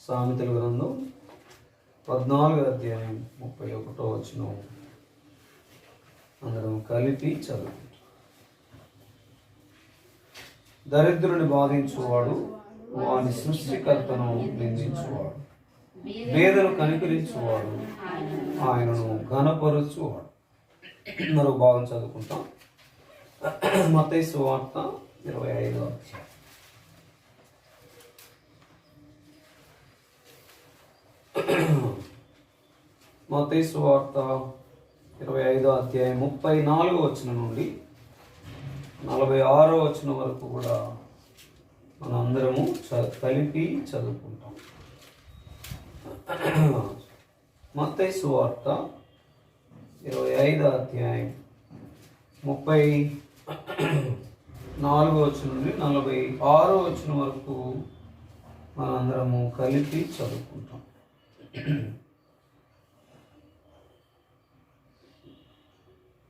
సామెతల గ్రంథం 14 అధ్యాయం 31 అందరం కలిపి చదువు. దరిద్రుని బాధించువాడు వాని సృష్టికర్తను నిందించువాడు, పేదను కనికరించువాడు ఆయనను ఘనపరచువాడు. మరో భాగం చదువుకుంటాం. మత్తయి సువార్త 25వ అధ్యాయం. మత్తయి సువార్త 25వ అధ్యాయం 34వ వచనం నుండి 46వ వచనం వరకు కూడా మనం అందరము కలిపి చదువుకుంటాం. మత్తయి సువార్త 25వ అధ్యాయం 34వ వచనం నుండి 46వ వచనం వరకు మనందరము కలిపి చదువుకుంటాం.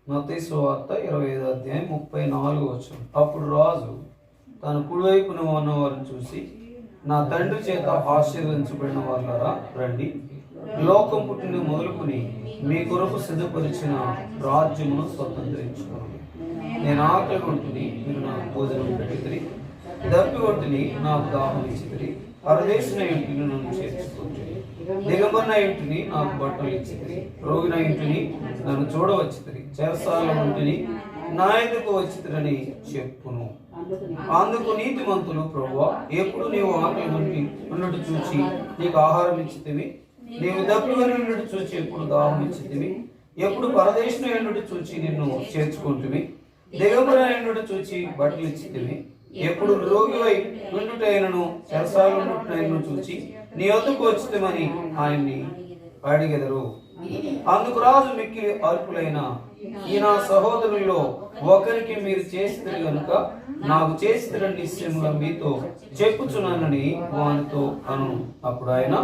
మత్తయి సువార్త 25వ అధ్యాయం 34వ వచనం. అప్పుడు రాజు తన కుడివైపున ఉన్న వారిని చూసి, నా తండ్రి చేత ఆశీర్వదించబడిన వాళ్ళారా, రండి, లోకం పుట్టిన మొదలుకొని మీ కొరకు సిద్ధపరిచిన రాజ్యమును స్వతంత్రించుకోండి. నేను ఆకలి కొంటిని, మీరు నాకు భోజనం పెట్టితిరి, దప్పి కొట్టిని, నాకు దాహం ఇచ్చితిరి, పరదేశిన ఇంటిని నన్ను చేర్చుకుంటుంది, దిగంబరిన ఇంటిని నాకు బట్టలు ఇచ్చితిరి, రోగిన ఇంటిని నన్ను చూడవచ్చితిరి, చెరసాల ఇంటిని నా ఎదుకు వచ్చితిరని చెప్పును. అందుకు నీతిమంతులు, ప్రభువా, ఎప్పుడు నీవు ఆకలి ఉన్నట్టు చూచి నీకు ఆహారం ఇచ్చితివి, నీవు దప్పుగా ఉన్నట్టు చూచి ఎప్పుడు దాహం ఇచ్చితివి, ఎప్పుడు పరదేశిన ఎన్నట్టు చూచి నిన్ను చేర్చుకుంటువి, దిగంబరిన ఎన్నట్టు చూచి బట్టలు ఇచ్చితివి, ఎప్పుడు రోగివై ఉండుటైనను చెరసాల ఉండుటైనను చూచి నీ వద్దకు వచ్చితమని ఆయన్ని అడిగెదరు. అందుకు రాజు మిక్కిలి అల్పులైన ఈ నా సహోదరుల్లో ఒకరికి మీరు చేసిరు గనుక నాకు చేసిరని నిశ్చయముగా మీతో చెప్పుచున్నానని వానితో అను. అప్పుడు ఆయన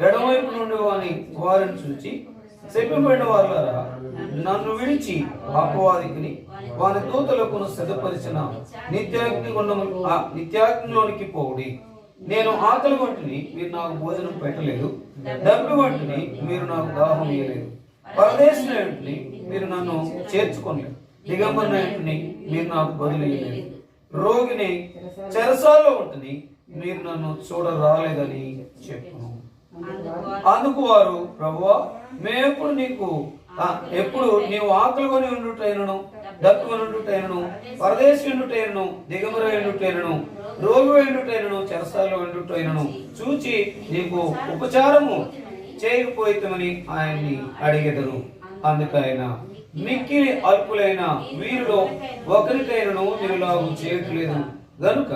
ఎడమవైపు నుండి వారిని చూచి, చెప్పబడిన వాళ్ళారా, నన్ను విడిచి అపవాదికిని వారి దూతలకు సిద్ధపరిచిన నిత్యాగ్నిలోనికి పోవుడి. నేను ఆకలి వంటిని, మీరు నాకు భోజనం పెట్టలేదు, దప్పి వంటిని, మీరు నాకు దాహం ఇయ్యలేదు, పరదేశిన ఇంటిని మీరు నన్ను చేర్చుకోలేదు, దిగంబరిన ఇంటిని మీరు నాకు బదులియలేదు, రోగిని చెరసాల్లో ఉంటని మీరు నన్ను చూడరాలేదని చెప్పును. అందుకు వారు, ప్రభువా, మేమెప్పుడు ఎప్పుడు నీవు ఆకలి కొని ఉండుటైనను, దప్పుకొని ఉండుటైనను, పరదేశి ఉండుటైనను, దిగంబరి ఉండుటైనను, రోగి ఉండుటైనను, చెరసాలలో ఉండుటైనను చూచి నీకు ఉపచారము చేయకపోయితమని ఆయన్ని అడిగెదరు. అందుకైనా మిక్కిలి అల్పులైన వీరిలో ఒకరికైనను మీరులాగు చేయట్లేదు గనుక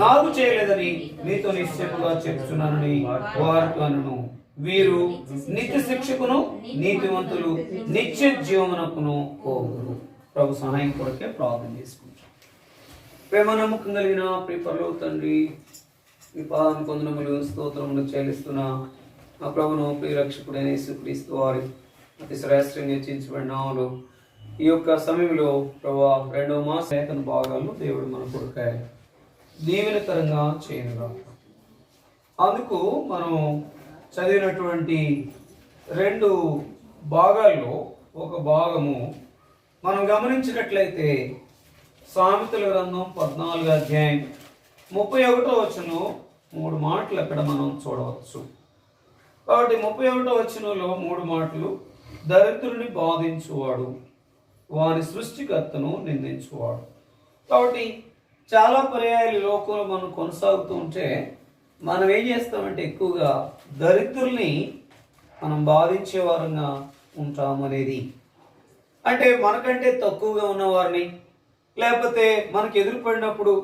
నాకు చేయలేదని మీతో నిశ్చయముగా చెప్తున్నానని వారితో అనను. వీరు నిత్య శిక్షకును, నీతివంతులు నిత్య జీవమునకును పోగురు. ప్రభు సహాయం కొరకే ప్రార్థన చేసుకుంటాం. ప్రేమ నమ్మకం కలిగిన ప్రియపరలోక తండ్రి, మీ పాదానికి వందనములు స్తోత్రములు చెల్లిస్తున్నా మా ప్రభును ప్రియరక్షకుడైన యేసుక్రీస్తు వారి అతి శ్రేష్టంగా హెచ్చించబడిన నామములో ఈ యొక్క సమయంలో ప్రభు 2వ మాస లేఖన భాగాలను దేవుడు మన కొరకాయ దీవెనకరంగా చేయనుగా. అందుకు మనం చదివినటువంటి 2 భాగాల్లో ఒక భాగము మనం గమనించినట్లయితే సామెతల గ్రంథం 14వ అధ్యాయం 31వ వచనం 3 మాటలు అక్కడ మనం చూడవచ్చు. కాబట్టి 31వ వచనంలో 3 మాటలు, దరిద్రుని బాధించువాడు వాని సృష్టికర్తను నిందించువాడు. కాబట్టి చాలా పర్యాయాలు లోకంలో మనం కొనసాగుతూ ఉంటే మనం ఏం చేస్తామంటే ఎక్కువగా దరిద్రుల్ని మనం బాధించే వారంగా ఉంటామనేది. అంటే మనకంటే తక్కువగా ఉన్నవారిని, లేకపోతే మనకు ఎదురుపడినప్పుడు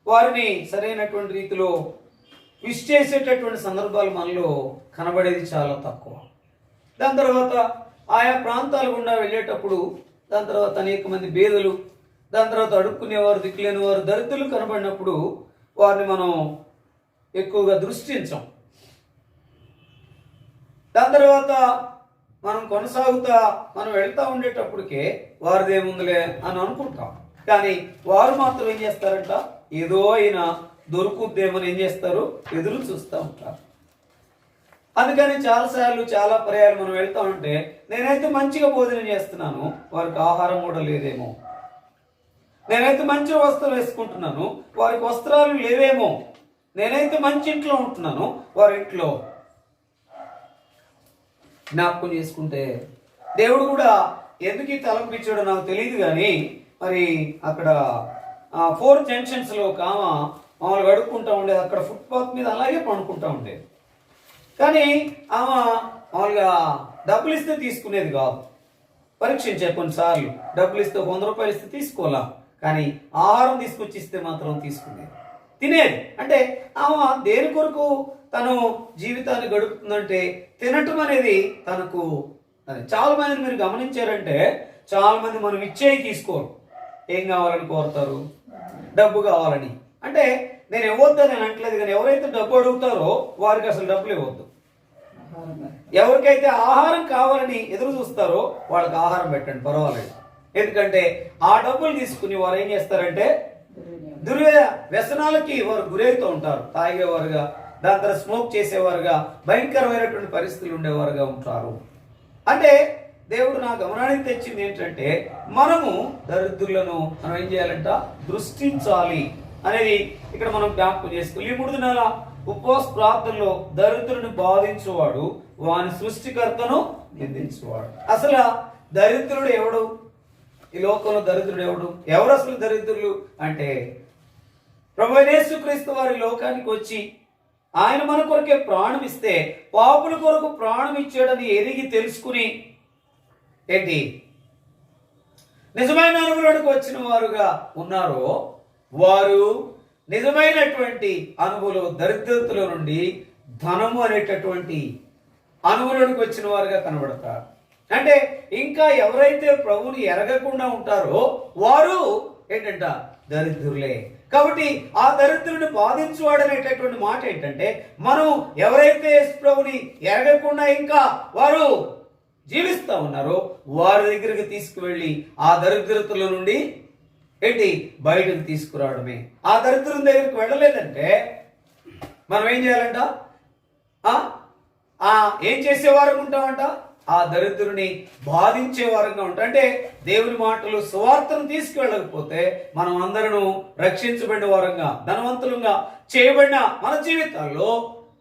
వారిని సరైనటువంటి రీతిలో విష్ చేసేటటువంటి సందర్భాలు మనలో కనబడేది చాలా తక్కువ. దాని తర్వాత ఆయా ప్రాంతాల గుండా వెళ్ళేటప్పుడు దాని తర్వాత అనేక మంది బేదలు, దాని తర్వాత అడుక్కునేవారు, దిక్కులేని వారు, దరిద్రులు కనబడినప్పుడు వారిని మనం ఎక్కువగా దృష్టించాం. దాని తర్వాత మనం కొనసాగుతా మనం వెళ్తా ఉండేటప్పటికే వారిదేముందిలే అని అనుకుంటాం. కానీ వారు మాత్రం ఏం చేస్తారంట, ఏదో అయినా దొరుకుద్దేమని ఏం చేస్తారు, ఎదురు చూస్తూ ఉంటారు. అందుకని చాలాసార్లు చాలా పర్యాలు మనం వెళ్తా ఉంటే నేనైతే మంచిగా భోజనం చేస్తున్నాను, వారికి ఆహారం కూడా లేదేమో. నేనైతే మంచి వస్త్రాలు వేసుకుంటున్నాను, వారికి వస్త్రాలు లేవేమో. నేనైతే మంచి ఇంట్లో ఉంటున్నాను, వారి ఇంట్లో. జ్ఞాపకం చేసుకుంటే దేవుడు కూడా ఎందుకు ఈ తలంపు ఇచ్చాడో నాకు తెలియదు, కానీ మరి అక్కడ 4 జంక్షన్స్లో ఒక ఆమె మామూలుగా అడుక్కుంటూ ఉండేది. అక్కడ ఫుట్పాత్ మీద అలాగే పండుకుంటూ ఉండేది. కానీ ఆమె మామూలుగా డబ్బులు ఇస్తే తీసుకునేది కాదు. పరీక్షించే కొన్నిసార్లు డబ్బులు ఇస్తే 100 రూపాయలు ఇస్తే తీసుకోవాలా, కానీ ఆహారం తీసుకొచ్చి ఇస్తే మాత్రం తీసుకునేది, తినేది. అంటే ఆమె దేని కొరకు తను జీవితాన్ని గడుపుతుందంటే తినటం అనేది తనకు. చాలా మందిని మీరు గమనించారంటే చాలా మంది మనం ఇచ్చేవి తీసుకోరు. ఏం కావాలని కోరుతారు? డబ్బు కావాలని. అంటే నేను ఇవ్వద్దని నేను అంటలేదు, కానీ ఎవరైతే డబ్బు అడుగుతారో వారికి అసలు డబ్బులు ఇవ్వద్దు. ఎవరికైతే ఆహారం కావాలని ఎదురు చూస్తారో వాళ్ళకి ఆహారం పెట్టండి, పర్వాలేదు. ఎందుకంటే ఆ డబ్బులు తీసుకుని వారు ఏం చేస్తారంటే వ్యసనాలకి వారు గురవుతూ ఉంటారు. తాగేవారుగా, దాని తర్వాత స్మోక్ చేసేవారుగా, భయంకరమైనటువంటి పరిస్థితులు ఉండేవారుగా ఉంటారు. అంటే దేవుడు నా గమనానికి తెచ్చింది ఏంటంటే మనము దరిద్రులను మనం ఏం చేయాలంట? దృష్టించాలి అనేది ఇక్కడ మనం జ్ఞాపకం చేసుకోవాలి. ఈ 3 నెలల ఉపవాస ప్రార్థనలో దరిద్రుని బాధించేవాడు వాని సృష్టికర్తను నిందించేవాడు. అసలు దరిద్రుడు ఎవడు? ఈ లోకంలో దరిద్రుడు ఎవడు? ఎవరు అసలు దరిద్రులు అంటే ప్రభువైన యేసుక్రీస్తు వారి లోకానికి వచ్చి ఆయన మన కొరకే ప్రాణం ఇస్తే పాపుల కొరకు ప్రాణం ఇచ్చాడని ఎరిగి తెలుసుకుని ఏంటి నిజమైన అనుభవానికి వచ్చిన వారుగా ఉన్నారో వారు నిజమైనటువంటి అనుభవం దరిద్రతలో నుండి ధనము అనేటటువంటి అనుభవానికి వచ్చిన వారుగా కనబడతారు. అంటే ఇంకా ఎవరైతే ప్రభువుని ఎరగకుండా ఉంటారో వారు ఏంటంట? దరిద్రులే. కాబట్టి ఆ దరిద్రుని బాధించువాడు అనేటటువంటి మాట ఏంటంటే మనం ఎవరైతే ప్రభుని ఎరగకుండా ఇంకా వారు జీవిస్తూ ఉన్నారో వారి దగ్గరికి తీసుకువెళ్ళి ఆ దరిద్రతల నుండి ఏంటి బయటకు తీసుకురావడమే. ఆ దరిద్రం దగ్గరికి వెళ్ళలేదంటే మనం ఏం చేయాలంట? ఏం చేసేవారు ఉంటామంట? ఆ దరిద్రుని బాధించే వారంగా ఉంటాం. అంటే దేవుని మాటలు సువార్తను తీసుకువెళ్ళకపోతే మనం అందరూ రక్షించబడిన వారంగా, ధనవంతులుగా చేయబడిన మన జీవితాల్లో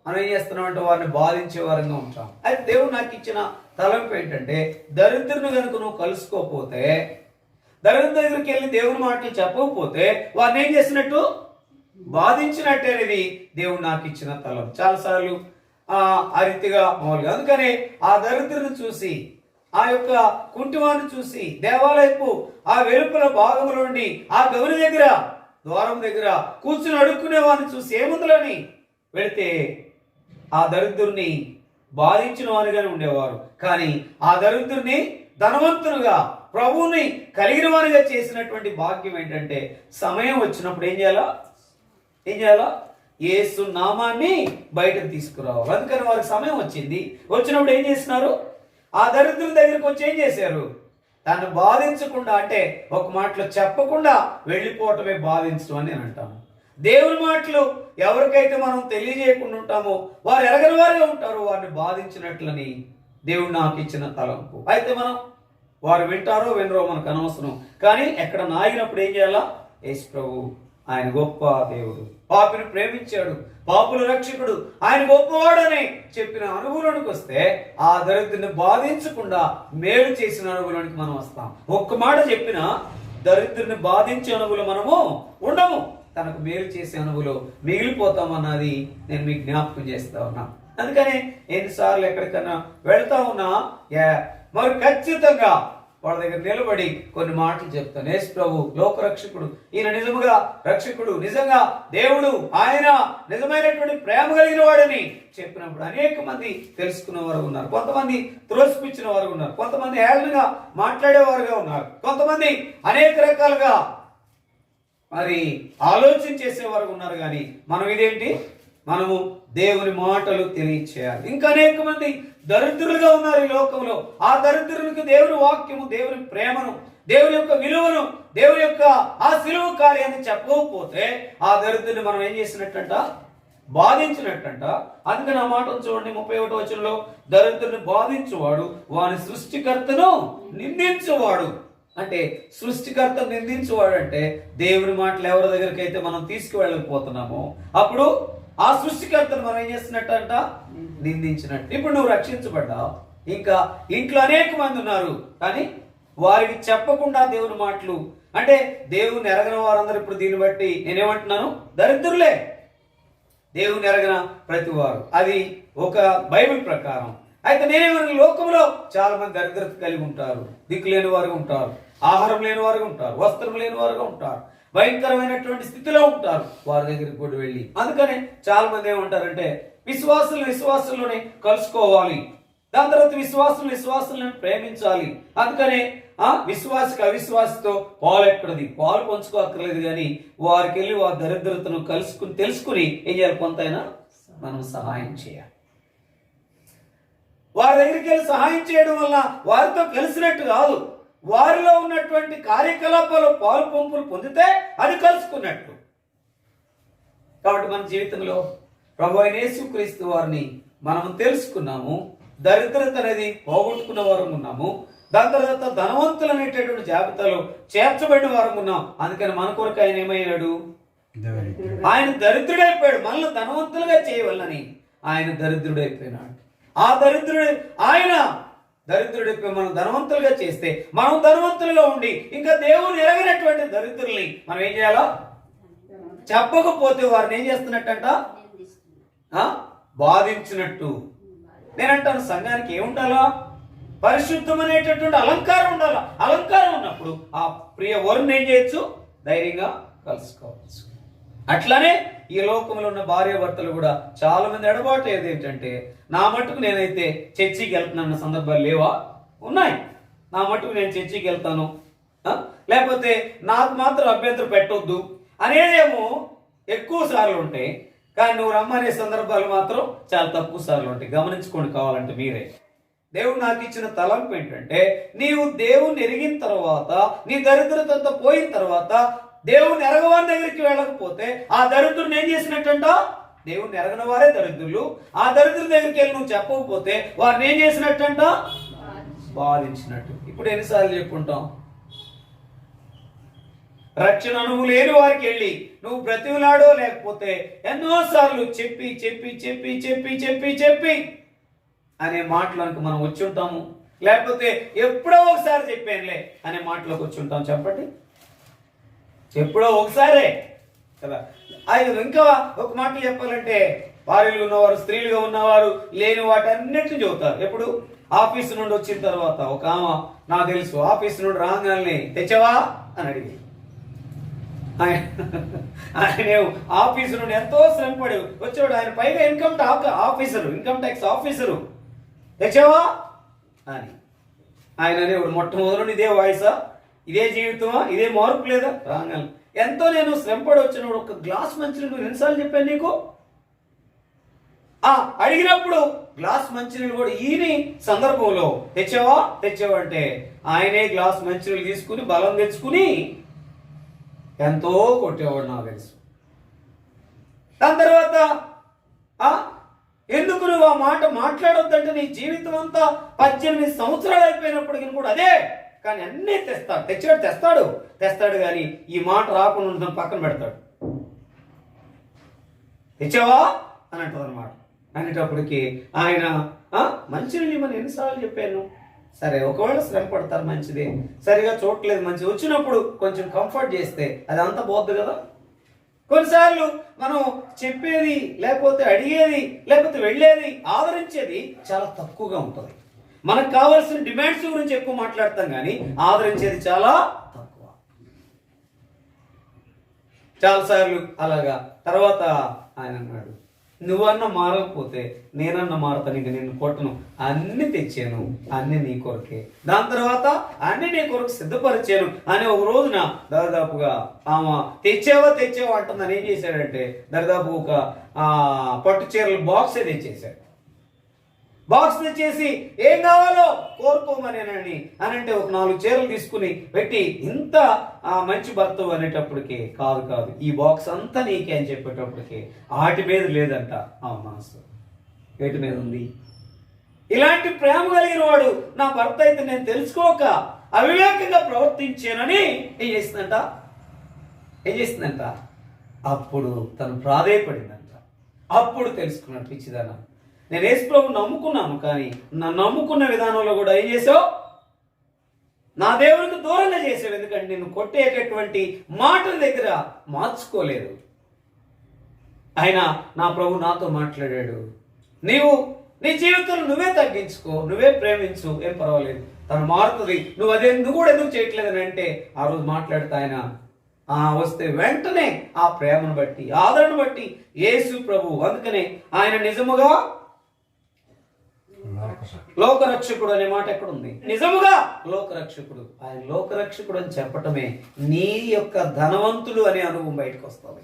మనం ఏం చేస్తున్నామంటే వారిని బాధించే వారంగా ఉంటాం. అయితే దేవుడు నాకు ఇచ్చిన తలంపు ఏంటంటే దరిద్రుని కనుక నువ్వు కలుసుకోకపోతే, దరిద్రుని దగ్గరికి వెళ్ళి దేవుని మాటలు చెప్పకపోతే వారిని ఏం చేసినట్టు? బాధించినట్టే అనేది దేవుడు నాకు ఇచ్చిన తలంపు. చాలాసార్లు ఆ రీతిగా మామూలుగా. అందుకనే ఆ దరిద్రుని చూసి, ఆ యొక్క కుంటివాన్ని చూసి దేవాలయపు ఆ వెలుపల భాగంలో నుండి ఆ గౌరి దగ్గర ద్వారం దగ్గర కూర్చుని అడుక్కునే వారిని చూసి ఏముందులని వెళితే ఆ దరిద్రుని బాధించిన వారిగానే ఉండేవారు. కానీ ఆ దరిద్రుని ధనవంతులుగా ప్రభువుని కలిగిన వారిగా చేసినటువంటి భాగ్యం ఏంటంటే సమయం వచ్చినప్పుడు ఏం చేయాలా? యేసు నామాన్ని బయటకు తీసుకురావాలి. అందుకని వారికి సమయం వచ్చినప్పుడు ఏం చేస్తున్నారు? ఆ దరిద్రుని దగ్గరికి వచ్చి ఏం చేశారు? తను బాధించకుండా, అంటే ఒక మాటలో చెప్పకుండా వెళ్ళిపోవటమే బాధించడం అని నేను అంటాను. దేవుని మాటలు ఎవరికైతే మనం తెలియజేయకుండా ఉంటామో వారు ఎరగని వారిగా ఉంటారో వారిని బాధించినట్లని దేవుడు నాకు ఇచ్చిన తలంపు. అయితే మనం వారు వింటారో వినరో మనకు అనవసరం, కానీ ఎక్కడ ఆగినప్పుడు ఏం చేయాలా? యేసు ప్రభు ఆయన గొప్ప దేవుడు, పాపిని ప్రేమించాడు, పాపుల రక్షకుడు, ఆయన గొప్పవాడని చెప్పిన అనుభవానికి వస్తే ఆ దరిద్రుని బాధించకుండా మేలు చేసిన అనుభవానికి మనం వస్తాం. ఒక్క మాట చెప్పిన దరిద్రుని బాధించే అనుభవం మనము ఉండము, తనకు మేలు చేసే అనుభవం మిగిలిపోతామన్నది నేను మీకు జ్ఞాపకం చేస్తా ఉన్నా. అందుకని ఎన్నిసార్లు ఎక్కడికైనా వెళ్తా ఉన్నా మరి ఖచ్చితంగా వాళ్ళ దగ్గర నిలబడి కొన్ని మాటలు చెప్తాను. యేసు ప్రభు లోకరక్షకుడు, ఈయన నిజముగా రక్షకుడు, నిజంగా దేవుడు, ఆయన నిజమైనటువంటి ప్రేమ కలిగిన వాడని చెప్పినప్పుడు అనేక మంది తెలుసుకున్న వారు ఉన్నారు, కొంతమంది త్రోసిపుచ్చిన వారు ఉన్నారు, కొంతమంది ఏళ్ళగా మాట్లాడేవారుగా ఉన్నారు, కొంతమంది అనేక రకాలుగా మరి ఆలోచన చేసేవారు ఉన్నారు. కానీ మనం ఇదేంటి? మనము దేవుని మాటలు తెలియచేయాలి. ఇంకా అనేక మంది దరిద్రులుగా ఉన్నారు ఈ లోకంలో. ఆ దరిద్రులకు దేవుని వాక్యము, దేవుని ప్రేమను, దేవుని యొక్క విలువను, దేవుని యొక్క ఆ సిలువ కార్యాన్ని చెప్పకపోతే ఆ దరిద్రుని మనం ఏం చేసినట్టంట? బాధించినట్టంట. అందుకని ఆ మాట చూడండి 31వ వచనంలో, దరిద్రుని బాధించువాడు వాని సృష్టికర్తను నిందించువాడు. అంటే సృష్టికర్తను నిందించువాడు అంటే దేవుని మాటలు ఎవరి దగ్గరికి అయితే మనం తీసుకువెళ్ళకపోతున్నామో అప్పుడు ఆ సృష్టికర్తను మనం ఏం చేస్తున్నట్టంట, నిందించినట్టు. ఇప్పుడు నువ్వు రక్షించబడ్డావు, ఇంకా ఇంట్లో అనేక మంది ఉన్నారు, కానీ వారికి చెప్పకుండా దేవుని మాటలు, అంటే దేవుని ఎరగని వారందరూ ఇప్పుడు దీన్ని బట్టి నేనేమంటున్నాను, దరిద్రులే. దేవుని ఎరగన ప్రతి వారు, అది ఒక బైబిల్ ప్రకారం. అయితే నేనేమన్నా, లోకంలో చాలా మంది దరిద్రత కలిగి ఉంటారు, దిక్కు లేని వారు ఉంటారు, ఆహారం లేని వారుగా ఉంటారు, వస్త్రం లేని వారుగా ఉంటారు, భయంకరమైనటువంటి స్థితిలో ఉంటారు. వారి దగ్గరికి కూడా వెళ్ళి, అందుకనే చాలా మంది ఏమంటారంటే విశ్వాసుల్లోనే కలుసుకోవాలి, దాని తర్వాత విశ్వాసులను ప్రేమించాలి. అందుకనే విశ్వాసకి అవిశ్వాసతో పాలు ఎక్కడది, పాలు పంచుకోక్కర్లేదు, కానీ వారికి వెళ్ళి వారి దరిద్రతను తెలుసుకుని ఏం చేయాలి, కొంతైనా మనం సహాయం చేయాలి. వారి దగ్గరికి వెళ్ళి సహాయం చేయడం వల్ల వారితో కలిసినట్టు కాదు, వారిలో ఉన్నటువంటి కార్యకలాపాలు పాలు పంపులు పొందితే అది కలుసుకున్నట్టు. కాబట్టి మన జీవితంలో ప్రభువైన యేసుక్రీస్తు వారిని మనం తెలుసుకున్నాము, దరిద్రత అనేది పోగొట్టుకున్న వారం ఉన్నాము, దాని తర్వాత ధనవంతులు అనేటటువంటి జాబితాలో చేర్చబడిన వారం ఉన్నాం. అందుకని మన కొరకు ఆయన ఏమయ్యాడు, ఆయన దరిద్రుడైపోయాడు. మనల్ని ధనవంతులుగా చేయవల్లని ఆయన దరిద్రుడైపోయినాడు. ఆయన దరిద్రుడైపోయి మనం ధనవంతులుగా చేస్తే, మనం ధనవంతులుగా ఉండి ఇంకా దేవుని ఎరగినటువంటి దరిద్రుల్ని మనం ఏం చేయాలో చెప్పకపోతే వారిని ఏం చేస్తున్నట్టంట, బాధించినట్టు. నేనంటాను, సంఘానికి ఏముండాలా, పరిశుద్ధం అనేటటువంటి అలంకారం ఉండాలా. అలంకారం ఉన్నప్పుడు ఆ ప్రియ వరుణ్ ఏం చేయొచ్చు, ధైర్యంగా కలుసుకోవచ్చు. అట్లానే ఈ లోకంలో ఉన్న భార్య భర్తలు కూడా చాలా మంది ఎడబాటు ఏంటంటే, నా మట్టుకు నేనైతే చర్చికి వెళ్తున్నాన్న సందర్భాలు లేవా, ఉన్నాయి. నా మట్టుకు నేను చర్చికి వెళ్తాను, లేకపోతే నాకు మాత్రం అభ్యంతరం పెట్టొద్దు అనేదేమో ఎక్కువ సార్లు ఉంటాయి, కానీ నువ్వు రమ్మనే సందర్భాలు మాత్రం చాలా తక్కువ సార్లు ఉంటాయి. గమనించుకోండి కావాలంటే మీరే. దేవుడు నాకు ఇచ్చిన తలంపు ఏంటంటే, నీవు దేవుణ్ణి ఎరిగిన తర్వాత, నీ దరిద్రతంతా పోయిన తర్వాత దేవుని ఎరగవారి దగ్గరికి వెళ్ళకపోతే ఆ దరిద్రుని ఏం చేసినట్టంట, దేవుని ఎరగని వారే దరిద్రులు. ఆ దరిద్రుల దగ్గరికి వెళ్ళి నువ్వు చెప్పకపోతే వారిని ఏం చేసినట్టంట, బాధించినట్టు. ఇప్పుడు ఎన్నిసార్లు చెప్పుకుంటాం, రక్షణ అనుభవం లేని వారికి వెళ్ళి నువ్వు బ్రతిమలాడో లేకపోతే ఎన్నోసార్లు చెప్పి చెప్పి చెప్పి చెప్పి చెప్పి చెప్పి అనే మాటలకు మనం వచ్చి ఉంటాము, లేకపోతే ఎప్పుడో ఒకసారి చెప్పానులే అనే మాటలోకి వచ్చి ఉంటాం. చెప్పండి, ఎప్పుడో ఒకసారే కదా. అది ఇంకా ఒక మాట చెప్పాలంటే, భార్యలు ఉన్నవారు, స్త్రీలుగా ఉన్నవారు లేని వాటన్నిటిని చెబుతారు. ఎప్పుడు ఆఫీసు నుండి వచ్చిన తర్వాత ఒక ఆమె, నాకు తెలుసు, ఆఫీసు నుండి రాగానే తెచ్చావా అని అడిగి, ఆయన ఆఫీసు నుండి ఎంతో శ్రమపడి వచ్చాడు. ఆయన పైగా ఇన్కమ్ ట్యాక్స్ ఆఫీసరు, తెచ్చావా అని ఆయన అనేవాడు. మొట్టమొదలు ఇదే వాయిసా, ఇదే జీవితమా, ఇదే మార్పు లేదా, రాగాలి ఎంతో నేను శ్రమపడి వచ్చినప్పుడు ఒక గ్లాస్ మంచినీళ్ళు ఎన్నిసార్లు చెప్పాను నీకు, అడిగినప్పుడు గ్లాస్ మంచినీళ్ళు కూడా ఈయన సందర్భంలో తెచ్చావా అంటే ఆయనే గ్లాస్ మంచినీళ్ళు తీసుకుని బలం తెచ్చుకుని ఎంతో కొట్టేవాడు నాకు తెలుసు. దాని తర్వాత ఎందుకు నువ్వు ఆ మాట మాట్లాడొద్దంటే, నీ జీవితం అంతా 18 సంవత్సరాలు అయిపోయినప్పటికీ కూడా అదే, కానీ అన్నీ తెస్తాడు కానీ ఈ మాట రాకుండా పక్కన పెడతాడు. తెచ్చావా అని అంటుంది అనమాట. అనేటప్పటికి ఆయన మంచిని మనం ఎన్నిసార్లు చెప్పాను, సరే ఒకవేళ శ్రమ పడతారు మంచిదే, సరిగా చూడట్లేదు మంచిది, వచ్చినప్పుడు కొంచెం కంఫర్ట్ చేస్తే అది అంతా పోద్దు కదా. కొన్నిసార్లు మనం చెప్పేది, లేకపోతే అడిగేది, లేకపోతే వెళ్ళేది, ఆదరించేది చాలా తక్కువగా ఉంటుంది. మనకు కావాల్సిన డిమాండ్స్ గురించి ఎక్కువ మాట్లాడతాం కానీ ఆదరించేది చాలా తక్కువ. చాలాసార్లు అలాగా. తర్వాత ఆయన అన్నాడు, నువ్వన్నా మారకపోతే నేనన్నా మారతాను, ఇంక నేను కొట్టను, అన్ని తెచ్చాను, అన్ని నీ కొరకే, దాని తర్వాత అన్ని నీ కొరకు సిద్ధపరిచాను అని ఒక రోజున దాదాపుగా ఆమె తెచ్చావా అంటుందని ఏం చేశాడంటే, దాదాపు ఒక పట్టు చీరల బాక్సే తెచ్చేశాడు. బాక్స్ తెచ్చేసి ఏం కావాలో కోరుకోమని అని అంటే ఒక 4 చీరలు తీసుకుని పెట్టి ఇంత మంచి భర్త అనేటప్పటికి కాదు ఈ బాక్స్ అంతా నీకే అని చెప్పేటప్పటికి వాటి మీద లేదంట ఆ మనసు, వేటి మీద ఉంది? ఇలాంటి ప్రేమ కలిగిన వాడు నా భర్త అయితే నేను తెలుసుకోక అవివేకంగా ప్రవర్తించానని ఏం చేస్తుందంట అప్పుడు తను ప్రాధేయపడిందంట. అప్పుడు తెలుసుకున్నట్టు పిచ్చిదాన, నేను యేసు ప్రభువుని నమ్ముకున్నాను, కానీ నా నమ్ముకున్న విధానంలో కూడా ఏం చేసావు? నా దేవునికి దూరంగా చేసావు. ఎందుకంటే నేను కొట్టేటటువంటి మాటల దగ్గర మార్చుకోలేదు. ఆయన నా ప్రభు నాతో మాట్లాడాడు, నీవు నీ జీవితంలో నువ్వే తగ్గించుకో, నువ్వే ప్రేమించు, ఏం పర్వాలేదు, తను మారుతుంది, నువ్వు నువ్వు కూడా ఎందుకు చేయట్లేదని అంటే ఆ రోజు మాట్లాడితే ఆయన వస్తే వెంటనే ఆ ప్రేమను బట్టి ఆదరణ బట్టి యేసు ప్రభు, అందుకనే ఆయన నిజముగా లోకరక్షకుడు అనే మాట ఎక్కడుంది? నిజముగా లోకరక్షకుడు. ఆయన లోకరక్షకుడు అని చెప్పటమే నీ యొక్క ధనవంతుడు అనే అనుభవం బయటకు వస్తుంది.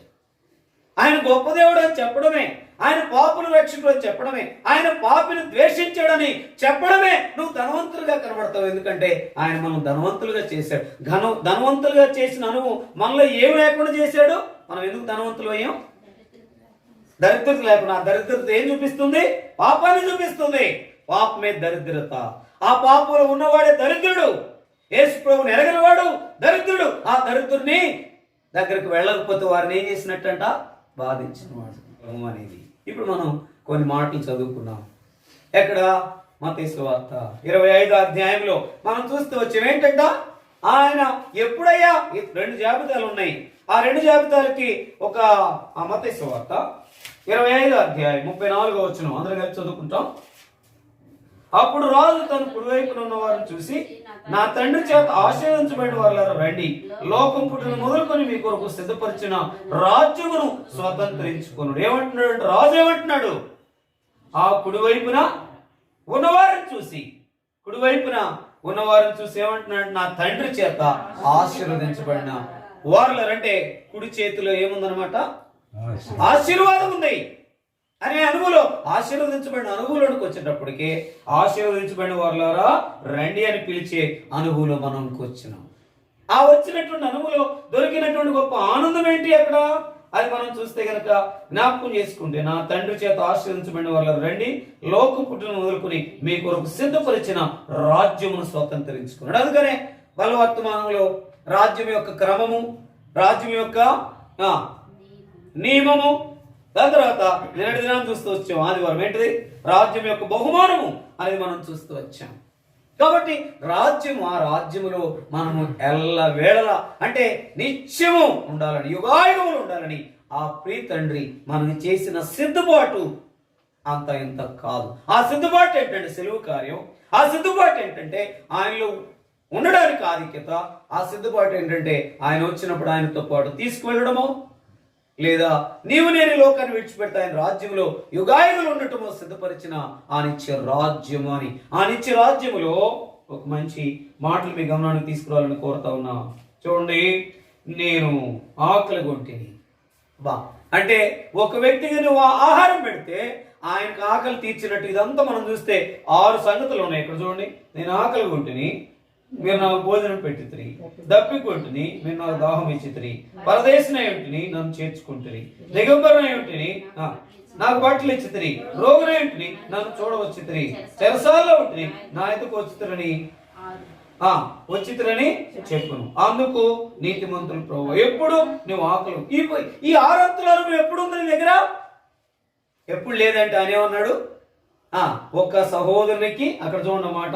ఆయన గొప్ప దేవుడు అని చెప్పడమే, ఆయన పాపుల రక్షకుడు అని చెప్పడమే, ఆయన పాపిని ద్వేషించాడని చెప్పడమే నువ్వు ధనవంతులుగా కనబడతావు. ఎందుకంటే ఆయన మనం ధనవంతులుగా చేశాడు. ధనవంతులుగా చేసిన అనుభవం మనలో ఏమి లేకుండా చేశాడు. మనం ఎందుకు ధనవంతులు అయ్యాం? దరిద్రత లేకుండా. ఆ దరిద్రత ఏం చూపిస్తుంది? పాపాన్ని చూపిస్తుంది. పాపమే దరిద్రత. ఆ పాపంలో ఉన్నవాడే దరిద్రుడు. యేసు ప్రభువుని ఎరగనివాడు దరిద్రుడు. ఆ దరిద్రుడిని దగ్గరికి వెళ్ళకపోతే వారిని ఏం చేసినట్టంట? బాధించిన వాడు అనేది. ఇప్పుడు మనం కొన్ని మాటలు చదువుకున్నాం. ఎక్కడ? మత్తయి సువార్త 25వ అధ్యాయంలో మనం చూస్తూ వచ్చాం. ఏంటంట? ఆయన ఎప్పుడయ్యా 2 జాబితాలు ఉన్నాయి. ఆ 2 జాబితాలకి ఒక మత్తయి సువార్త 25వ అధ్యాయం 34వ వచనం అందరం కలిసి చదువుకుంటాం. అప్పుడు రాజు తన కుడివైపున ఉన్న వారిని చూసి, నా తండ్రి చేత ఆశీర్వదించబడిన వారులారా రండి, లోకం పుట్టిన మొదలుకొని మీ కొరకు సిద్ధపరిచిన రాజ్యమును స్వతంత్రించుకున్నాడు. ఏమంటున్నాడు అంటే రాజు ఏమంటున్నాడు? ఆ కుడివైపున ఉన్నవారిని చూసి ఏమంటున్నాడు? నా తండ్రి చేత ఆశీర్వదించబడిన వారులారంటే కుడి చేతిలో ఏముందనమాట? ఆశీర్వాదం ఉంది అనే అనుభవంలో ఆశీర్వదించబడిన అనుభవంలోకి వచ్చేటప్పటికే ఆశీర్వదించబడిన వారులారా రండి అని పిలిచే అనుభవంలో మనం వచ్చినాం. ఆ వచ్చినటువంటి అనుభవంలో దొరికినటువంటి గొప్ప ఆనందం ఏంటి అక్కడ? అది మనం చూస్తే గనక జ్ఞాపకం చేసుకుంటే, నా తండ్రి చేత ఆశీర్వదించబడిన వారులారా రండి, లోకం పుట్టిన మొదలుకొని మీ కొరకు సిద్ధపరిచిన రాజ్యమును స్వతంత్రించుకున్నాడు. అందుకనే బలవర్తమానంలో రాజ్యం యొక్క క్రమము, రాజ్యం యొక్క నియమము, దాని తర్వాత నిన్నటి దినాన్ని చూస్తూ వచ్చాం. ఆదివారం ఏంటిది? రాజ్యం యొక్క బహుమానము అనేది మనం చూస్తూ వచ్చాం. కాబట్టి రాజ్యం, ఆ రాజ్యములో మనము ఎల్లవేళలా అంటే నిత్యము ఉండాలని, యుగాయుగములు ఉండాలని ఆ ప్రియ తండ్రి మనకి చేసిన సిద్ధపాటు అంత ఇంత కాదు. ఆ సిద్ధపాటు ఏంటంటే సెలవు కార్యం. ఆ సిద్ధపాటు ఏంటంటే ఆయనలో ఉండడానికి ఆధిక్యత. ఆ సిద్ధపాటు ఏంటంటే ఆయన వచ్చినప్పుడు ఆయనతో పాటు తీసుకువెళ్ళడము, లేదా నీవు నేను లోకాన్ని విడిచిపెడతా ఆయన రాజ్యంలో యుగాయుగులు ఉండటమో సిద్ధపరిచిన ఆ నిత్య రాజ్యము అని. ఆ నిత్య రాజ్యములో ఒక మంచి మాటలు మీ గమనానికి తీసుకురావాలని కోరుతా ఉన్నా. చూడండి, నేను ఆకలి గొంటిని అంటే ఒక వ్యక్తికి నువ్వు ఆహారం పెడితే ఆయనకు ఆకలి తీర్చినట్టు. ఇదంతా మనం చూస్తే 6 సంగతులు ఉన్నాయి ఇక్కడ. చూడండి, నేను ఆకలి గొంటిని, మీరు నాకు భోజనం పెట్టితిరి, దప్పికొంటిని, మీరు నాకు దాహం ఇచ్చితిరి, పరదేశిన ఏమిటిని, నన్ను చేర్చుకుంటుని, దిగంబరన ఏమిటిని, నాకు బట్టలు ఇచ్చితిరి, రోగున ఏమిటిని, నన్ను చూడవచ్చితిరి, చెరసాల్లో ఉంటిని, నా ఎదుకు వచ్చితిరని చెప్పును. అందుకు నీతిమంతులు ప్రభు ఎప్పుడు నువ్వు ఆకలి. ఈ 6 అంతులు ఎప్పుడు ఉంది నీ దగ్గర? ఎప్పుడు లేదంటే ఆయన ఏమన్నాడు? ఒక సహోదరునికి, అక్కడ చూడండి మాట,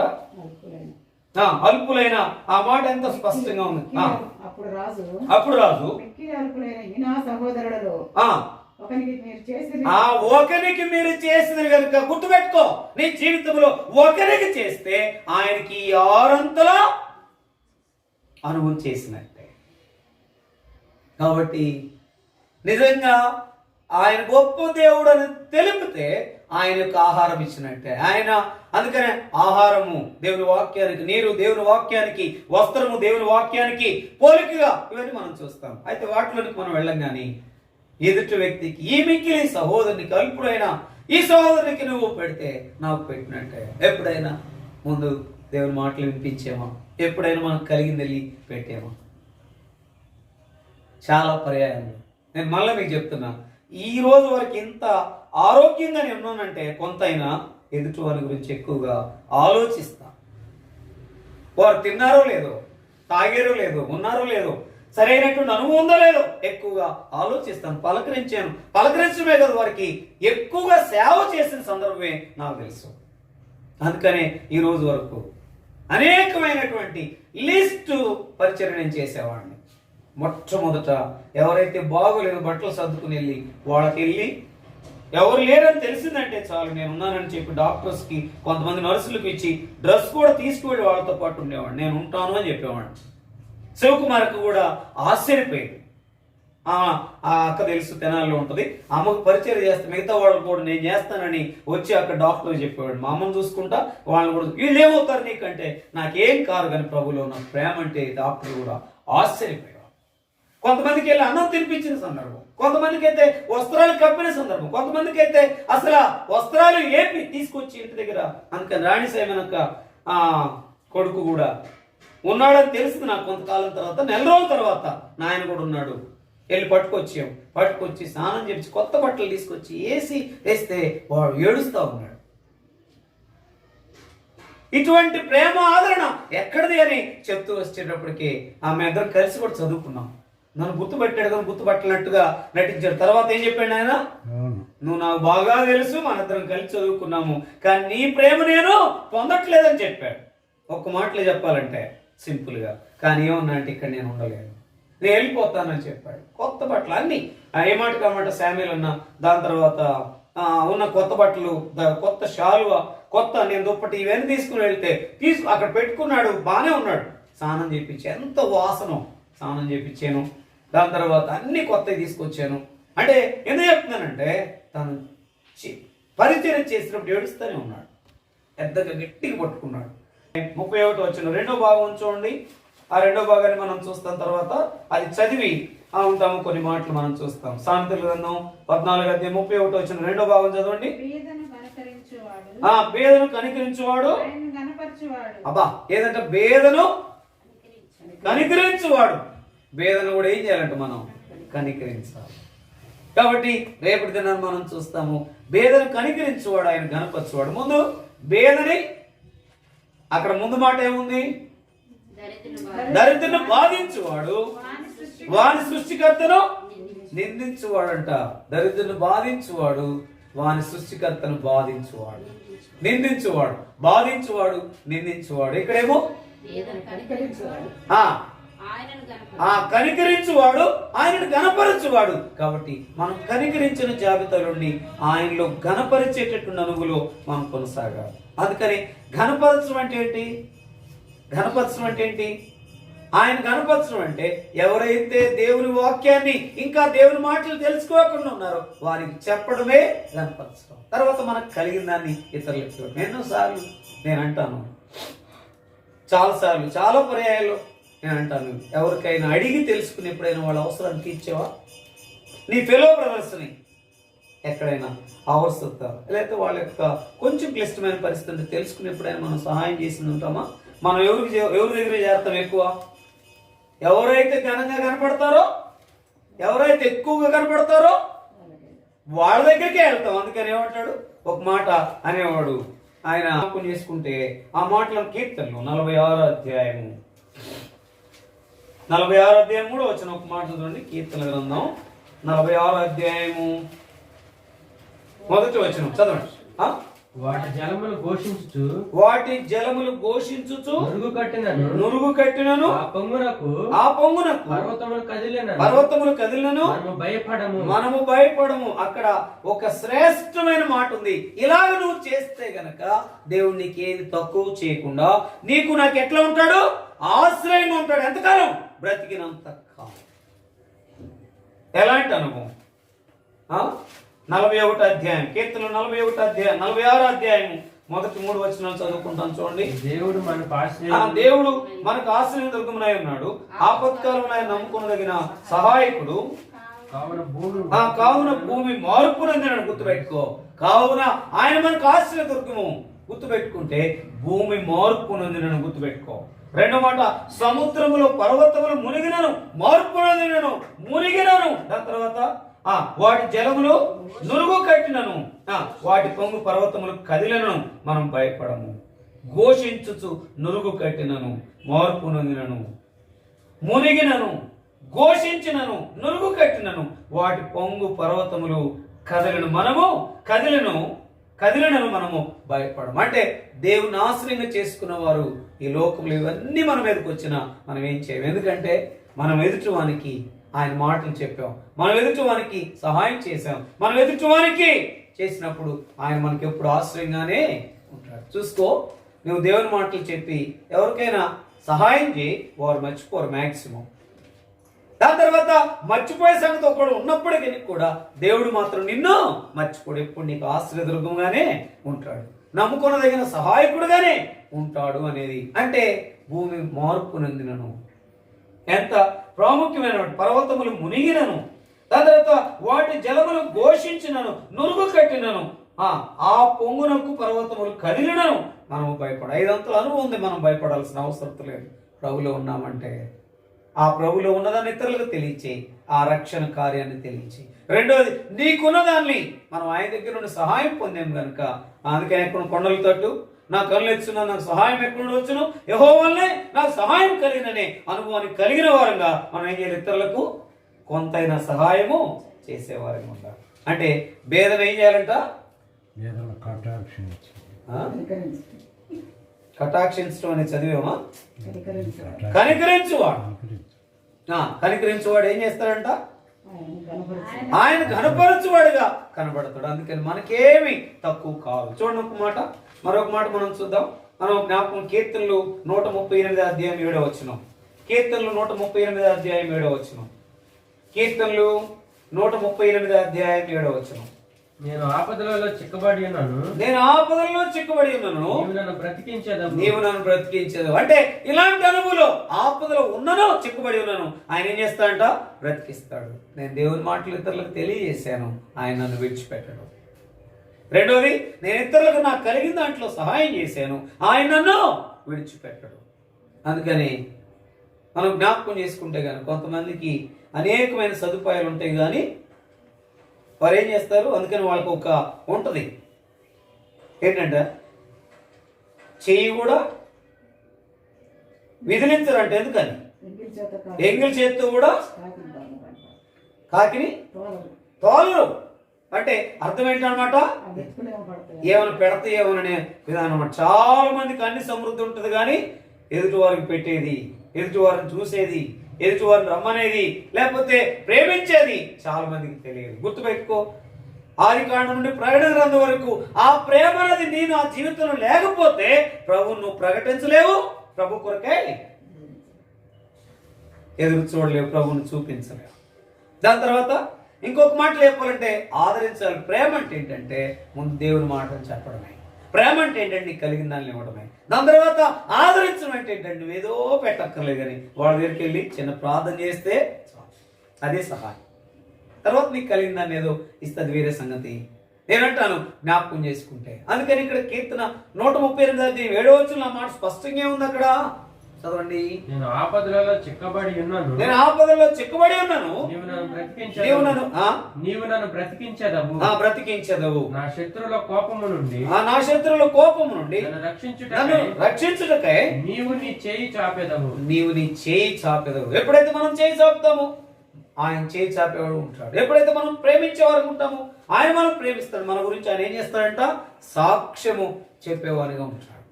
అల్పులైన, ఆ మాట ఎంత స్పష్టంగా ఉంది. అప్పుడు రాజు ఒకరికి మీరు చేసింది కనుక గుర్తుపెట్టుకో, నీ జీవితంలో ఒకరికి చేస్తే ఆయనకి 6 అంతలా అనుభవం చేసినట్టే. కాబట్టి నిజంగా ఆయన గొప్ప దేవుడు అని తెలిపితే ఆయన యొక్క ఆహారం ఇచ్చినట్టే. ఆయన అందుకనే ఆహారము దేవుని వాక్యానికి, నీరు దేవుని వాక్యానికి, వస్త్రము దేవుని వాక్యానికి పోలికగా ఇవన్నీ మనం చూస్తాం. అయితే వాటిలోనికి మనం వెళ్ళం. కానీ ఎదుటి వ్యక్తికి, ఈ మిక్కిలి సహోదరునికి, అల్పుడైన ఈ సహోదరునికి నువ్వు పెడితే నాకు పెట్టినట్టే. ఎప్పుడైనా ముందు దేవుని మాటలు వినిపించామా? ఎప్పుడైనా మనకు కలిగింది వెళ్ళి పెట్టామా? చాలా పర్యాయాలు. నేను మళ్ళీ మీకు చెప్తున్నా, ఈ రోజు వరకు ఇంత ఆరోగ్యంగా నేను ఉన్నానంటే కొంతైనా ఎదుటి వారి గురించి ఎక్కువగా ఆలోచిస్తా. వారు తిన్నారో లేదో, తాగారో లేదో, ఉన్నారో లేదో, సరైనటువంటి అనుభవం ఉందో లేదో ఎక్కువగా ఆలోచిస్తాను. పలకరించడమే కదా వారికి ఎక్కువగా సేవ చేసిన సందర్భమే నాకు తెలుసు. అందుకనే ఈ రోజు వరకు అనేకమైనటువంటి లిస్టు పరిచయం నేను చేసేవాడిని. మొట్టమొదట ఎవరైతే బాగోలేదు బట్టలు సర్దుకుని వెళ్ళి వాళ్ళకి వెళ్ళి ఎవరు లేరని తెలిసిందంటే చాలు, నేను ఉన్నానని చెప్పి డాక్టర్స్కి కొంతమంది నర్సులకు ఇచ్చి డ్రెస్ కూడా తీసుకువెళ్ళి వాళ్ళతో పాటు ఉండేవాడిని. నేను ఉంటాను అని చెప్పేవాడిని. శివకుమార్కి కూడా ఆశ్చర్యపోయింది. ఆ అక్క తెలుసు తెనాల్లో ఉంటుంది, అమ్మకు పరిచయం చేస్తే మిగతా వాళ్ళు కూడా నేను చేస్తానని వచ్చి అక్కడ డాక్టర్ చెప్పేవాడు. మా అమ్మను చూసుకుంటా వాళ్ళని కూడా వీళ్ళు ఏమవుతారు నీకంటే నాకేం కారు కానీ ప్రభులో నాకు ప్రేమ అంటే డాక్టర్ కూడా ఆశ్చర్యపోయాడు. కొంతమందికి వెళ్ళి అన్నం తినిపించిన సందర్భం, కొంతమందికి అయితే వస్త్రాలు కప్పిన సందర్భం, కొంతమందికి అయితే అసలు వస్త్రాలు ఏపి తీసుకొచ్చి ఇంటి దగ్గర. అందుకని రాణిసేమనక్క కొడుకు కూడా ఉన్నాడని తెలిసింది నాకు కొంతకాలం తర్వాత. నెల రోజుల తర్వాత నాయన కూడా ఉన్నాడు. వెళ్ళి పట్టుకొచ్చి స్నానం చేసి కొత్త బట్టలు తీసుకొచ్చి వేస్తే వాడు ఏడుస్తూ ఉన్నాడు. ఇటువంటి ప్రేమ ఆదరణ ఎక్కడిది అని చెప్తూ వచ్చేటప్పటికి ఆమె ఇద్దరు కలిసి కూడా చదువుకున్నాం. నన్ను గుర్తుపెట్టాడు కానీ గుర్తుపట్టినట్టుగా నటించాడు. తర్వాత ఏం చెప్పాడు ఆయన, నువ్వు నాకు బాగా తెలుసు, మన ఇద్దరం కలిసి చదువుకున్నాము, కానీ నీ ప్రేమ నేను పొందట్లేదని చెప్పాడు. ఒక్క మాటలో చెప్పాలంటే సింపుల్గా. కానీ ఏమన్నా అంటే ఇక్కడ నేను ఉండలేను, నేను వెళ్ళిపోతానని చెప్పాడు. కొత్త బట్టలు అన్ని ఏ మాట కామాట శామ్యుల్ అన్న, దాని తర్వాత ఉన్న కొత్త బట్టలు, కొత్త శాలువ, కొత్త నేను దుప్పటి ఇవన్నీ తీసుకుని వెళ్తే అక్కడ పెట్టుకున్నాడు. బాగానే ఉన్నాడు. స్నానం చేయించి ఎంత వాసన స్నానం చేయించాను. దాని తర్వాత అన్ని కొత్తవి తీసుకొచ్చాను. అంటే ఎందుకు చెప్తున్నానంటే తను పరిచయం చేసినప్పుడు ఏడుస్తూనే ఉన్నాడు. పెద్దగా గట్టిగా పట్టుకున్నాడు. 31 వచ్చిన రెండో భాగం చూడండి. ఆ రెండో భాగాన్ని మనం చూస్తాం. తర్వాత అది చదివి ఉంటాము, కొన్ని మాటలు మనం చూస్తాం. సామెతల గ్రంథం 14 అధ్యాయం 31 వచ్చిన రెండో భాగం చదవండి. బేదను కనికరించువాడు, అబ్బా ఏదంటే బేదను కనికరించువాడు. బేదను కూడా ఏం చేయాలంటే మనం కనికరించాలి. కాబట్టి రేపటి దినాన్ని మనం చూస్తాము. బేదను కనికరించువాడు, ఆయన గణపరచువాడు. ముందు బేదని అక్కడ ముందు మాట ఏముంది, దరిద్రుని బాధించువాడు వాని సృష్టికర్తను నిందించువాడంట. దరిద్రుని బాధించువాడు వాని సృష్టికర్తను బాధించువాడు, నిందించువాడు, బాధించువాడు, నిందించువాడు. ఇక్కడేమో కనికరించువాడు ఆయనను గణపరచువాడు. కాబట్టి మనం కనికరించిన జాబితాలోని ఆయనలో గణపరిచేటటువంటి అనుగులో మనం కొనసాగాలి. అందుకని గణపరచడం అంటే ఏంటి? గణపరచడం అంటే ఏంటి? ఆయన గణపరచడం అంటే ఎవరైతే దేవుని వాక్యాన్ని ఇంకా దేవుని మాటలు తెలుసుకోకుండా ఉన్నారో వారికి చెప్పడమే గణపరచడం. తర్వాత మనకు కలిగిన దాన్ని ఇతరులకు చెప్పడం. ఎన్నోసార్లు నేను అంటాను, చాలాసార్లు చాలా పర్యాయాలు నేను అంటాను, ఎవరికైనా అడిగి తెలుసుకుని ఎప్పుడైనా వాళ్ళ అవసరాన్ని తీర్చేవా? నీ ఫెలో బ్రదర్స్ని ఎక్కడైనా అవసరత లేకపోతే వాళ్ళ యొక్క కొంచెం క్లిష్టమైన పరిస్థితిని తెలుసుకుని ఎప్పుడైనా మనం సహాయం చేసి ఉంటామా? మనం ఎవరి దగ్గర చేస్తాం ఎక్కువ? ఎవరైతే ఘనంగా కనపడతారో, ఎవరైతే ఎక్కువగా కనపడతారో వాళ్ళ దగ్గరికే వెళ్తాం. అందుకని ఏమంటాడు, ఒక మాట అనేవాడు ఆయన చేసుకుంటే ఆ మాటలను కీర్తనలు 46 అధ్యాయము 3 వచ్చిన ఒక మాట చూడండి. కీర్తన గ్రంథం 46 అధ్యాయము 1 వచనం చదవండి. వాటి జలములు ఘోషించుచు నురుగు కట్టినను ఆ పొంగునకు పర్వతములు కదిలినను మనము భయపడము. అక్కడ ఒక శ్రేష్టమైన మాట ఉంది. ఇలాగ నువ్వు చేస్తే గనక దేవుడు నీకు ఏది తక్కువ చేయకుండా నీకు నాకు ఎట్లా ఉంటాడు? ఆశ్రయంగా ఉంటాడు. ఎంతకాలం? బ్రతికినంత కాలం. ఎలాంటి అనుభవం? 41 అధ్యాయం కీర్తన 41 అధ్యాయం 46 అధ్యాయం 1-3 వచనాలు చదువుకుంటాం చూడండి. దేవుడు మనకు ఆశ్రయ దుర్గమునై ఉన్నాడు. ఆపత్కాలం ఆయన నమ్ముకునదగిన సహాయకుడు. కావున భూమి మార్పు నొందినను గుర్తుపెట్టుకో. కావున ఆయన మనకు ఆశ్రయదుర్గము గుర్తుపెట్టుకుంటే భూమి మార్పు నొందినను గుర్తుపెట్టుకో. రెండో మాట, సముద్రములో పర్వతములు మునిగినను మార్పు నొందినను మునిగినను. దాని తర్వాత వాటి జలములు నురుగు కట్టినను, వాటి పొంగు పర్వతములు కదిలను, మనం భయపడము. ఘోషించుచు నురుగు కట్టినను మార్పు నొందినను మునిగినను, ఘోషించినను నురుగు కట్టినను, వాటి పొంగు పర్వతములు కదిలను, మనము కదిలినను మనము భయపడము. అంటే దేవుని ఆశ్రయంగా చేసుకున్న వారు ఈ లోకంలో ఇవన్నీ మన మీదకి వచ్చినా మనం ఏం చేయం. ఎందుకంటే మనం ఎదుటివానికి ఆయన మాటలు చెప్పాం, మనం ఎదుటివానికి సహాయం చేశాం. మనం ఎదుటివానికి చేసినప్పుడు ఆయన మనకి ఎప్పుడు ఆశ్రయంగానే ఉంటాడు. చూసుకో, నువ్వు దేవుని మాటలు చెప్పి ఎవరికైనా సహాయం చేయి, వారు మర్చిపోరు మ్యాక్సిమం. దాని తర్వాత మర్చిపోయే సంగతి ఒకడు ఉన్నప్పటికీ కూడా దేవుడు మాత్రం నిన్ను మర్చిపోడు. ఎప్పుడు నీకు ఆశ్రయదుర్గంగానే ఉంటాడు, నమ్ముకొనదగిన సహాయకుడుగానే ఉంటాడు అనేది. అంటే భూమి మార్పు నొందినను, ఎంత ప్రాముఖ్యమైన పర్వతములు మునిగినను, దాని తర్వాత వాటి జలములు ఘోషించినను నురుగు కట్టినను, ఆ పొంగునకు పర్వతములు కదిలినను, మనము భయపడ. 5 అంతల అనుభవం ఉంది, మనం భయపడాల్సిన అవసరం లేదు. ప్రభులో ఉన్నామంటే ఆ ప్రభులో ఉన్నదాన్ని ఇతరులకు తెలియచేయి, ఆ రక్షణ కార్యాన్ని తెలియచేయి. రెండోది, నీకున్న దాన్ని మనం ఆయన దగ్గర నుండి సహాయం పొందాం కనుక, అందుకే ఎక్కడ కొండల తట్టు నా కళ్ళు ఎత్తున్నా నాకు సహాయం ఎక్కడ నుండి వచ్చును, యెహోవానే నాకు సహాయం కలిగిననే అనుభవాన్ని కలిగిన వారంగా మనం ఏం చేయాలి, ఇతరులకు కొంతైనా సహాయము చేసేవారంగా ఉండాలి. అంటే భేదం ఏం చేయాలంట, కటాక్షించడం అనేది చదివేమా, కనికరించువాడు. కనికరించువాడు ఏం చేస్తాడంట, ఆయన కనపరచువాడుగా కనబడతాడు. అందుకని మనకేమి తక్కువ కాదు. చూడండి ఒక మాట, మరొక మాట మనం చూద్దాం. మనం జ్ఞాపకం కీర్తనలు 138 అధ్యాయం 7వ వచనం. కీర్తనలు 138 అధ్యాయం 7వ వచనం. కీర్తనలు 138 అధ్యాయం 7వ వచనం. నేను ఆపదలలో చిక్కబడి ఉన్నాను, నీవు నన్ను బ్రతికించదు. అంటే ఇలాంటి అనుభవంలో ఆపదలో ఉన్నాను, చిక్కుబడి ఉన్నాను, ఆయన ఏం చేస్తాడంట, బ్రతికిస్తాడు. నేను దేవుని మాటలు ఇతరులకు తెలియజేశాను, ఆయన నన్ను విడిచిపెట్టడు. రెండోది, నేను ఇతరులకు నాకు కలిగిన దాంట్లో సహాయం చేశాను, ఆయన నన్ను విడిచిపెట్టడు. అందుకని మనం జ్ఞాపకం చేసుకుంటే కానీ కొంతమందికి అనేకమైన సదుపాయాలు ఉంటాయి, కానీ వారు ఏం చేస్తారు, అందుకని వాళ్ళకి ఒక ఉంటుంది ఏంటంటే చెయ్యి కూడా విదిలించరంటే. ఎందుకని, ఎంగిల్ చేత్తో కూడా కాకిని తోలరు. అంటే అర్థం ఏంటనమాట, ఏమైనా పెడతాయేమోననే విధానం అన్నమాట. చాలా మందికి అన్ని సమృద్ధి ఉంటుంది, కానీ ఎదుటివారికి పెట్టేది, ఎదుటివారిని చూసేది, ఎదుటివారిని రమ్మనేది, లేకపోతే ప్రేమించేది చాలా మందికి తెలియదు. గుర్తుపెట్టుకో, ఆదికాండం నుండి ప్రకటన గ్రంథం వరకు ఆ ప్రేమ అనేది నీ నా జీవితంలో లేకపోతే ప్రభువును నువ్వు ప్రకటించలేవు, ప్రభు కొరకై ఎదురు చూడలేవు, ప్రభువును చూపించలేవు. దాని తర్వాత ఇంకొక మాట చెప్పాలంటే ఆదరించాలి. ప్రేమ అంటే ఏంటంటే ముందు దేవుని మాటను చెప్పడమే. ప్రేమ అంటే ఏంటంటే నీకు కలిగిన దాన్ని ఇవ్వడమే. దాని తర్వాత ఆదరించడం అంటే ఏంటంటే నువ్వేదో పెట్టక్కర్లేదు, కానీ వాళ్ళ దగ్గరికి వెళ్ళి చిన్న ప్రార్థన చేస్తే అదే సహాయం. తర్వాత నీకు కలిగిన దాన్ని ఏదో ఇస్తుంది, వేరే సంగతి. నేనంటాను జ్ఞాపకం చేసుకుంటే. అందుకని ఇక్కడ కీర్తన 138 7వ వచనం ఆ మాట స్పష్టంగా ఉంది. అక్కడ చదవండి, నేను ఆపదలలో చిక్కబడి ఉన్నాను, నీవు నన్ను బ్రతికించెదవు, నా శత్రువుల కోపము నుండి నన్ను రక్షించుటకై నీవు నీ చేయి చాపెదవు. ఎప్పుడైతే మనం చేయి చాపుతామో ఆయన చేయి చాపేవాడు ఉంటాడు. ఎప్పుడైతే మనం ప్రేమించేవారు ఉంటామో ఆయన మనం ప్రేమిస్తాడు. మన గురించి ఆయన ఏం చేస్తాడంట, సాక్ష్యము చెప్పేవారిగా ఉంటాడు.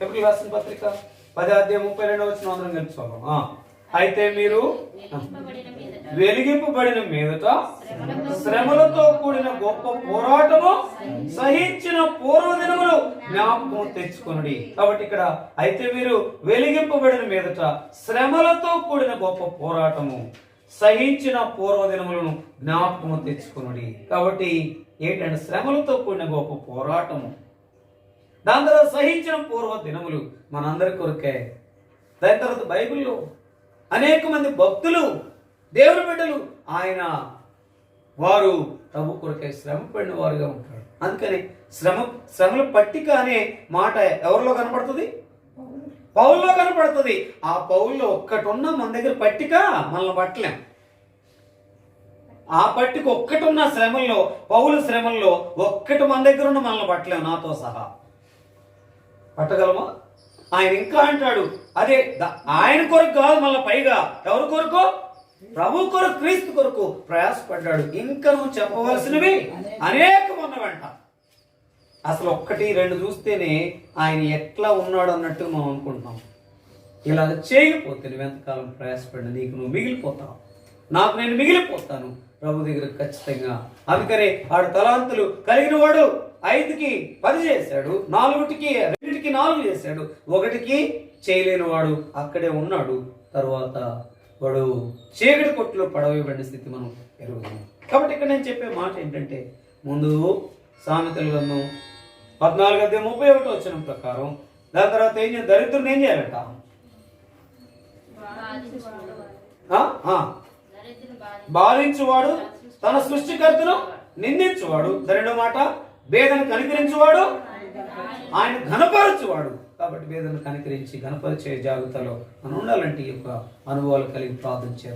ఎప్పుడు రాసిన పత్రిక 10:32 వచ్చిన అందరం కలిసి చదువు. అయితే మీరు వెలిగింపబడిన మీదట శ్రమలతో కూడిన గొప్ప పోరాటము సహించిన పూర్వదినములు జ్ఞాపకం తెచ్చుకొనుడి. కాబట్టి ఇక్కడ అయితే మీరు వెలిగింపబడిన మీదట శ్రమలతో కూడిన గొప్ప పోరాటము సహించిన పూర్వదినములను జ్ఞాపకము తెచ్చుకొనుడి. కాబట్టి ఏంటంటే శ్రమలతో కూడిన గొప్ప పోరాటము, దాని తర్వాత సహించిన పూర్వ దినములు మనందరి కొరకే. దాని తర్వాత బైబిల్లో అనేక మంది భక్తులు దేవుని బిడ్డలు ఆయన వారు ప్రభు కొరకే శ్రమ పడిన వారుగా ఉంటారు. అందుకని శ్రమల పట్టిక అనే మాట ఎవరిలో కనపడుతుంది? పౌల్లో కనపడుతుంది. ఆ పౌల్లో ఒక్కటి ఉన్న మన దగ్గర పట్టిక మనల్ని పట్టలేం. ఆ పట్టిక ఒక్కటి ఉన్న శ్రమల్లో, పౌలు శ్రమల్లో ఒక్కటి మన దగ్గర ఉన్న మనల్ని పట్టలేం, నాతో సహా. పట్టగలమా? ఆయన ఇంకా అంటాడు, అదే ఆయన కొరకు కాదు, మళ్ళీ పైగా ఎవరి కొరకు? ప్రభు కొరకు, క్రీస్తు కొరకు ప్రయాసపడ్డాడు. ఇంకా నువ్వు చెప్పవలసినవి అనేకం ఉన్నవంట. అసలు 1, 2 చూస్తేనే ఆయన ఎట్లా ఉన్నాడు అన్నట్టు మనం అనుకుంటున్నాం. ఇలా చేయకపోతే నువ్వెంతకాలం ప్రయాసపడినా నీకు నువ్వు మిగిలిపోతావు, నాకు నేను మిగిలిపోతాను ప్రభు దగ్గర ఖచ్చితంగా. అందుకని వాడు తలాంతులు కలిగిన వాడు 5కి 10 చేశాడు, 4కి 2కి 4 చేశాడు, 1కి చేయలేని వాడు అక్కడే ఉన్నాడు. తరువాత వాడు చీకటి కొట్టులో పడవేయబడిన స్థితి మనం ఎరుగుతాం. కాబట్టి ఇక్కడ నేను చెప్పే మాట ఏంటంటే, ముందు సామెతల గ్రంథం 14:31 ప్రకారం, దాని తర్వాత దరిద్రుని ఏం చేయాలట? బాధించువాడు తన సృష్టికర్తను నిందించువాడు. రెండో మాట, భేదను కనికరించువాడు ఆయన ఘనపరచువాడు. కాబట్టి భేదను కనికరించి ఘనపరిచే జాగ్రత్తలో మనం ఉండాలంటే ఈ యొక్క అనుభవాలు కలిగి ప్రార్థన చేయాలి.